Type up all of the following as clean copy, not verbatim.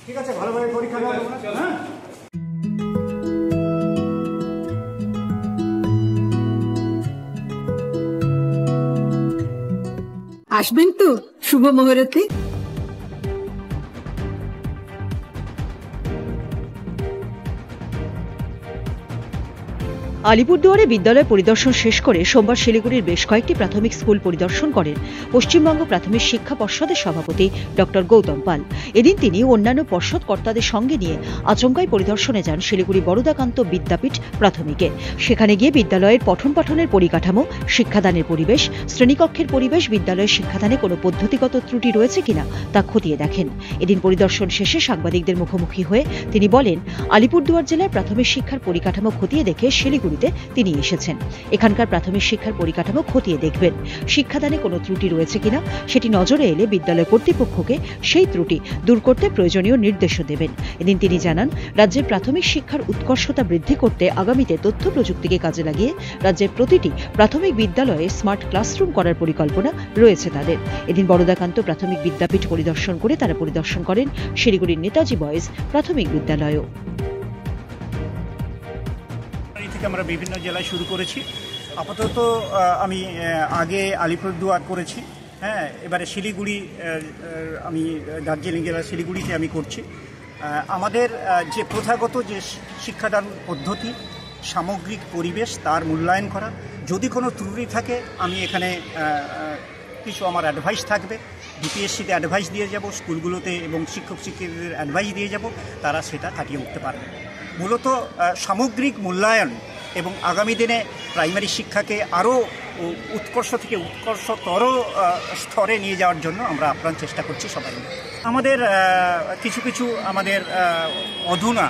ঠিক আছে, ভালোভাবে পরীক্ষা দাও। হ্যাঁ, আসবেন তো শুভ মুহূর্তে। আলিপুরদুয়ারে বিদ্যালয় পরিদর্শন শেষ করে সোমবার শিলিগুড়ির বেশ কয়েকটি প্রাথমিক স্কুল পরিদর্শন করেন পশ্চিমবঙ্গ প্রাথমিক শিক্ষা পর্ষদের সভাপতি ডক্টর গৌতম পাল। এদিন তিনি অন্যান্য পর্ষদ কর্তাদের সঙ্গে নিয়ে আচমকাই পরিদর্শনে যান শিলিগুড়ি বরদাকান্ত বিদ্যাপীঠ প্রাথমিকে। সেখানে গিয়ে বিদ্যালয়ের পঠন পাঠনের পরিকাঠামো, শিক্ষাদানের পরিবেশ, শ্রেণীকক্ষের পরিবেশ, বিদ্যালয়ের শিক্ষাদানে কোনো পদ্ধতিগত ত্রুটি রয়েছে কিনা তা খতিয়ে দেখেন। এদিন পরিদর্শন শেষে সাংবাদিকদের মুখোমুখি হয়ে তিনি বলেন, আলিপুরদুয়ার জেলার প্রাথমিক শিক্ষার পরিকাঠামো খতিয়ে দেখে শিলিগুড়িতে তিনি এসেছেন। এখানকার প্রাথমিক শিক্ষার পরিকাঠামো খতিয়ে দেখবেন, শিক্ষাদানে কোনো ত্রুটি রয়েছে কিনা সেটি নজরে এলে বিদ্যালয় কর্তৃপক্ষকে সেই ত্রুটি দূর করতে প্রয়োজনীয় নির্দেশও দেবেন। এদিন তিনি জানান, রাজ্যের প্রাথমিক শিক্ষার উৎকর্ষতা বৃদ্ধি করতে আগামীতে তথ্য প্রযুক্তিকে কাজে লাগিয়ে রাজ্যের প্রতিটি প্রাথমিক বিদ্যালয়ে স্মার্ট ক্লাসরুম করার পরিকল্পনা রয়েছে তাদের। এদিন বরদাকান্ত প্রাথমিক বিদ্যাপীঠ পরিদর্শন করে তারা পরিদর্শন করেন শিলিগুড়ির নেতাজি বয়েজ প্রাথমিক বিদ্যালয়ও। আমরা বিভিন্ন জেলায় শুরু করেছি। আপাতত আমি আগে আলিপুরদুয়ার করেছি, হ্যাঁ, এবারে শিলিগুড়ি, আমি দার্জিলিং জেলার শিলিগুড়িতে আমি করছি। আমাদের যে প্রথাগত যে শিক্ষাদান পদ্ধতি, সামগ্রিক পরিবেশ, তার মূল্যায়ন করা। যদি কোনো ত্রুটি থাকে আমি এখানে কিছু আমার অ্যাডভাইস থাকবে, ডিপিএসসিতে অ্যাডভাইস দিয়ে যাব, স্কুলগুলোতে এবং শিক্ষক শিক্ষিকাদের অ্যাডভাইস দিয়ে যাব, তারা সেটা কাটিয়ে উঠতে পারবে। মূলত সামগ্রিক মূল্যায়ন এবং আগামী দিনে প্রাইমারি শিক্ষাকে আরও উৎকর্ষ থেকে উৎকর্ষতর স্তরে নিয়ে যাওয়ার জন্য আমরা আপ্রাণ চেষ্টা করছি সবাই। আমাদের কিছু আমাদের অধুনা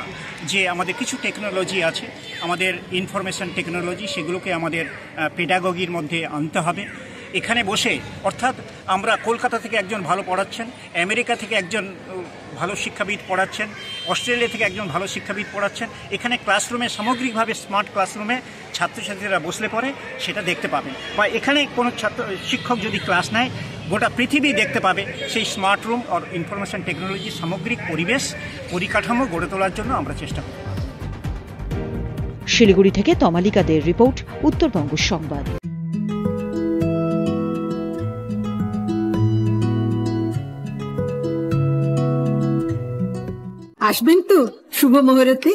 যে আমাদের কিছু টেকনোলজি আছে, আমাদের ইনফরমেশন টেকনোলজি, সেগুলোকে আমাদের পেডাগগির মধ্যে আনতে হবে। এখানে বসে, অর্থাৎ আমরা কলকাতা থেকে একজন ভালো পড়াচ্ছেন, আমেরিকা থেকে একজন ভালো শিক্ষাবিদ পড়াচ্ছেন, অস্ট্রেলিয়া থেকে একজন ভালো শিক্ষাবিদ পড়াচ্ছেন, এখানে ক্লাসরুমে সামগ্রিকভাবে স্মার্ট ক্লাসরুমে ছাত্রছাত্রীরা বসলে পরে সেটা দেখতে পাবেন। বা এখানে কোনো শিক্ষক যদি ক্লাস নেয়, গোটা পৃথিবী দেখতে পাবে সেই স্মার্ট রুম আর ইনফরমেশন টেকনোলজির সামগ্রিক পরিবেশ পরিকাঠামো গড়ে তোলার জন্য আমরা চেষ্টা করব। শিলিগুড়ি থেকে তমালিকা দের রিপোর্ট, উত্তরবঙ্গ সংবাদ। আসবেন তো শুভ মুহূর্তে।